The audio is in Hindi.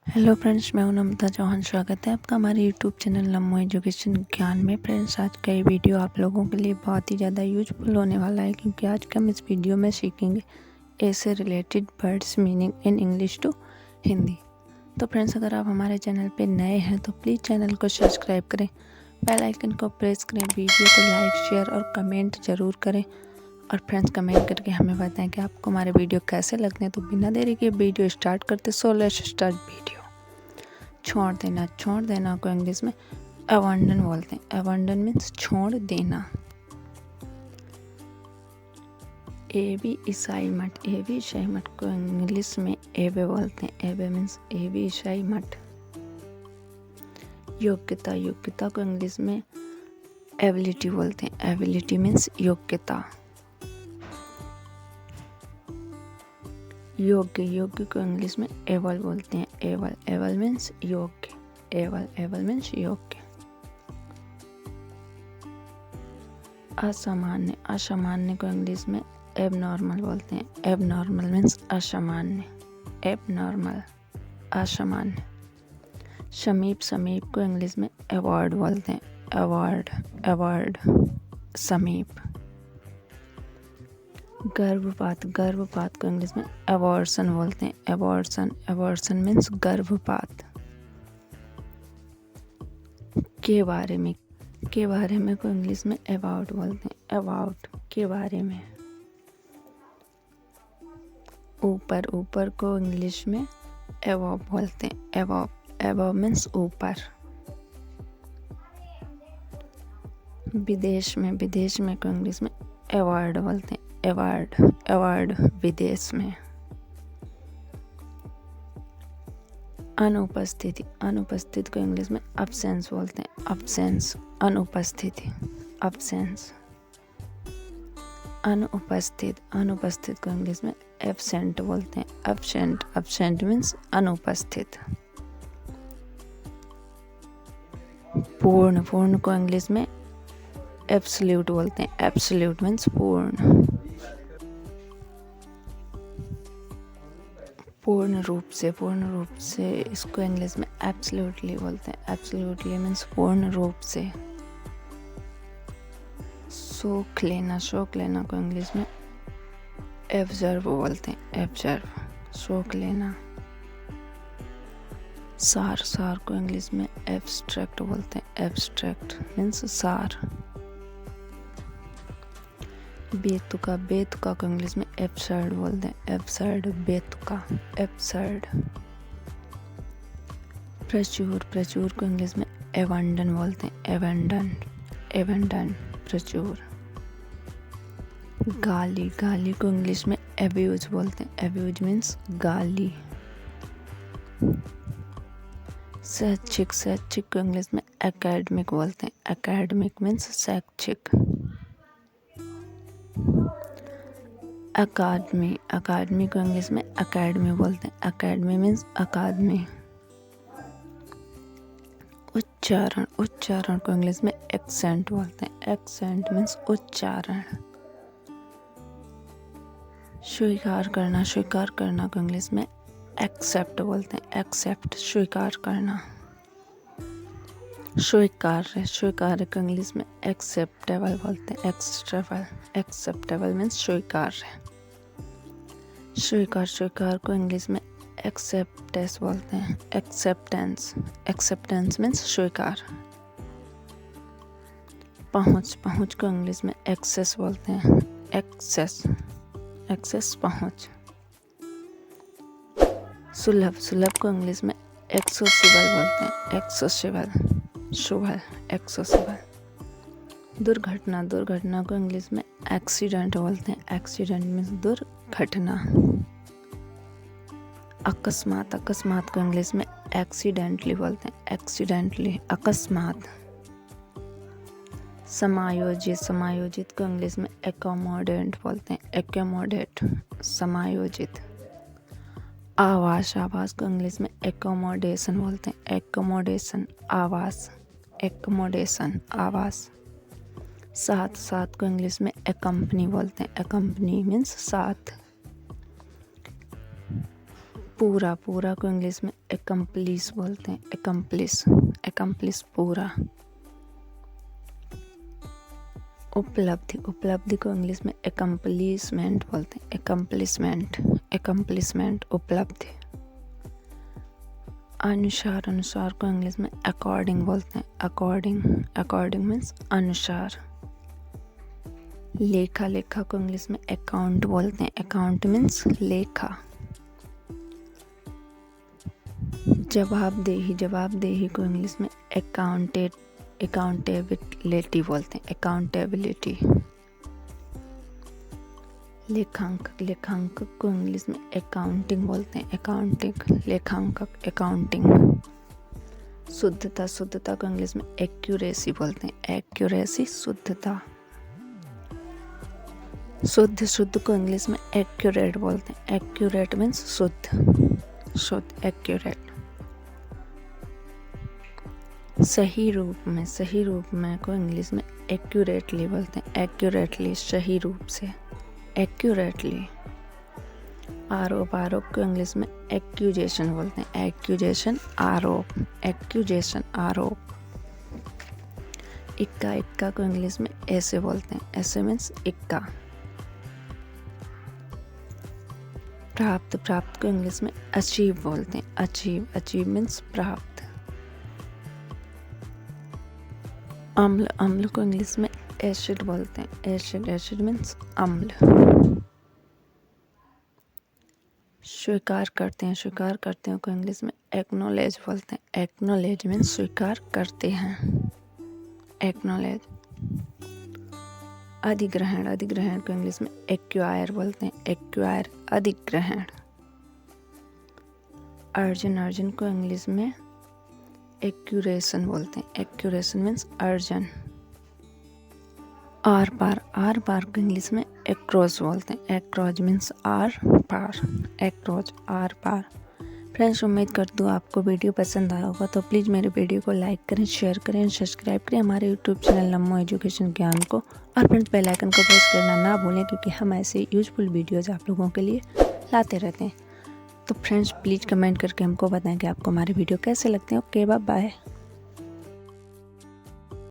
हेलो फ्रेंड्स, मैं हूं नम्रता चौहान। स्वागत है आपका हमारे यूट्यूब चैनल लम्बो एजुकेशन ज्ञान में। फ्रेंड्स, आज का ये वीडियो आप लोगों के लिए बहुत ही ज़्यादा यूजफुल होने वाला है, क्योंकि आज का हम इस वीडियो में सीखेंगे ए से related words meaning in English to Hindi. तो फ्रेंड्स, अगर आप हमारे चैनल पे नए हैं तो प्लीज़ चैनल को सब्सक्राइब करें, बेल आइकन को प्रेस करें, वीडियो को लाइक, शेयर और कमेंट ज़रूर करें। और फ्रेंड्स, कमेंट करके हमें बताएं कि आपको हमारे वीडियो कैसे लगते हैं। तो बिना देरी के वीडियो स्टार्ट करते। So let's start video. छोड़ देना को इंग्लिश में अबंडन बोलते हैं। अबंडन मीन्स छोड़ देना। एबी ईसाई मठ को इंग्लिश में एबे बोलते हैं। एबे मीन्स एबी ईसाई मठ। योग्यता को इंग्लिश में एबिलिटी बोलते हैं। एबिलिटी मीन्स योग्यता। योग्य को इंग्लिश में एबल बोलते हैं। एबल मीन्स योग्य। एबल मीन्स योग्य। असामान्य को इंग्लिश में एबनॉर्मल बोलते हैं। एबनॉर्मल मीन्स असामान्य। एबनॉर्मल, असामान्य। समीप को इंग्लिश में अवार्ड बोलते हैं। अवार्ड, समीप। गर्भपात को इंग्लिश में अबॉर्शन बोलते हैं। अबॉर्शन मीन्स गर्भपात। के बारे में को इंग्लिश में अबाउट बोलते हैं। अबाउट, के बारे में। ऊपर को इंग्लिश में अबव बोलते हैं। अबव मीन्स ऊपर। विदेश में को इंग्लिश में अवार्ड बोलते हैं। अवार्ड, विदेश में। अनुपस्थित को इंग्लिश में अब्सेंस बोलते हैं। अब्सेंस, अनुपस्थिति, अब्सेंस। अनुपस्थित को इंग्लिश में एब्सेंट बोलते हैं। एब्सेंट मीन्स अनुपस्थित। पूर्ण को इंग्लिश में एब्सोल्यूट बोलते हैं। एब्सोल्यूट मीन्स पूर्ण। पूर्ण रूप से इसको इंग्लिश में एब्सोल्युटली बोलते हैं। एब्सोल्युटली मीन्स पूर्ण रूप से। शौक लेना को इंग्लिश में एब्जर्व बोलते हैं। एब्जर्व, शौक लेना। सार को इंग्लिश में एब्स्ट्रैक्ट बोलते हैं। एब्स्ट्रैक्ट मीन्स सार। बेतुका को इंग्लिश में एब्सर्ड बोलते हैं। एब्सर्ड, बेतुका, एब्सर्ड। प्रचुर को इंग्लिश में एबंडन बोलते हैं। एबंडन, प्रचुर। गाली को इंग्लिश में एब्यूज बोलते हैं। एब्यूज मीन्स गाली। शैक्षिक को इंग्लिश में एकेडमिक बोलते हैं। एकेडमिक मीन्स शैक्षिक। अकादमी को इंग्लिश में अकेडमी बोलते हैं। अकेडमी मीन्स अकादमी। उच्चारण को इंग्लिश में एक्सेंट बोलते हैं। एक्सेंट मीन्स उच्चारण। स्वीकार करना को इंग्लिश में एक्सेप्ट बोलते हैं। एक्सेप्ट, स्वीकार करना। स्वीकार्य को इंग्लिश में एक्सेप्टेबल बोलते हैं। एक्सेप्टेबल मीन्स स्वीकार्य। स्वीकार को इंग्लिश में एक्सेप्टेंस बोलते हैं। एक्सेप्टेंस मीन्स स्वीकार। पहुंच को इंग्लिश में एक्सेस बोलते हैं। एक्सेस, पहुंच। सुलभ को इंग्लिश में एक्सेसिबल बोलते हैं। एक्सेसिबल। दुर्घटना को इंग्लिश में एक्सीडेंट बोलते हैं। एक्सीडेंट मीन्स दुर्घटना। अकस्मात को इंग्लिश में एक्सीडेंटली बोलते हैं। एक्सीडेंटली, अकस्मात। समायोजित को इंग्लिश में एकोमोडेट बोलते हैं। एकोमोडेट, समायोजित। आवास को इंग्लिश में एकोमोडेशन बोलते हैं। एकोमोडेशन, आवास। एकोमोडेशन, आवास। साथ को इंग्लिश में एकम्पनी बोलते हैं। एकम्पनी मीन्स साथ। पूरा पूरा को इंग्लिश में एकम्प्लिश बोलते हैं, एकम्प्लिश, एकम्प्लिश पूरा। उपलब्धि, उपलब्धि को इंग्लिश में एकम्प्लिशमेंट बोलते हैं, एकम्प्लिशमेंट, एकम्प्लिशमेंट उपलब्धि। अनुसार, अनुसार को इंग्लिश में अकॉर्डिंग बोलते हैं, अकॉर्डिंग, अकॉर्डिंग मीन्स अनुसार। लेखा, लेखा को इंग्लिश में अकाउंट बोलते हैं, अकाउंट मीन्स लेखा। जवाबदेही, जवाबदेही को इंग्लिश में अकाउंटेबिलिटी बोलते हैं, अकाउंटेबिलिटी। लेखांकन, लेखांकन को इंग्लिश में अकाउंटिंग बोलते हैं, अकाउंटिंग, लेखांकन, अकाउंटिंग। शुद्धता, शुद्धता को इंग्लिश में एक्यूरेसी बोलते हैं, एक्यूरेसी, शुद्धता। शुद्ध, शुद्ध को इंग्लिश में एक्यूरेट बोलते हैं, एक्यूरेट मीन्स शुद्ध, शुद्ध, एक्यूरेट। सही रूप में, सही रूप में को इंग्लिश में एक्यूरेटली बोलते हैं, एक्यूरेटली, सही रूप से, एक्यूरेटली। आरोप, आरोप को इंग्लिश में एक्यूजेशन बोलते हैं, एक्यूजेशन, आरोप, एक्यूजेशन, आरोप। इक्का, इक्का को इंग्लिश में ऐसे बोलते हैं, ऐसे मीन्स इक्का। प्राप्त, प्राप्त को इंग्लिश में अचीव बोलते हैं, अचीव, अचीव मीन्स प्राप्त। अम्ल, अम्ल को इंग्लिश में एसिड बोलते हैं, एसिड, एसिड मीन्स अम्ल। स्वीकार करते हैं, स्वीकार करते हैं को इंग्लिश में एक्नॉलेज बोलते हैं, एक्नॉलेज मीन्स स्वीकार करते हैं, एक्नॉलेज। अधिग्रहण, अधिग्रहण को इंग्लिश में एक्वायर बोलते हैं, एक्वायर, अधिग्रहण। अर्जन, अर्जन को इंग्लिश में एक्यूरेशन बोलते हैं, एक्यूरेशन मीन्स अर्जन। आर पार, आर पार को इंग्लिश में एक्रोज बोलते हैं, एक्रोज मीन्स आर पार, एक्रोज, आर पार। फ्रेंड्स, उम्मीद करती हूँ आपको वीडियो पसंद आया होगा, तो प्लीज़ मेरे वीडियो को लाइक करें, शेयर करें, सब्सक्राइब करें हमारे यूट्यूब चैनल लम्बो एजुकेशन ज्ञान को, और फ्रेंड्स बेल आइकन को प्रेस करना ना भूलें, क्योंकि हम ऐसे यूजफुल वीडियोज़ आप लोगों के लिए लाते रहते हैं। तो फ्रेंड्स प्लीज़ कमेंट करके हमको बताएं कि आपको हमारे वीडियो कैसे लगते हैं। Okay, bye bye.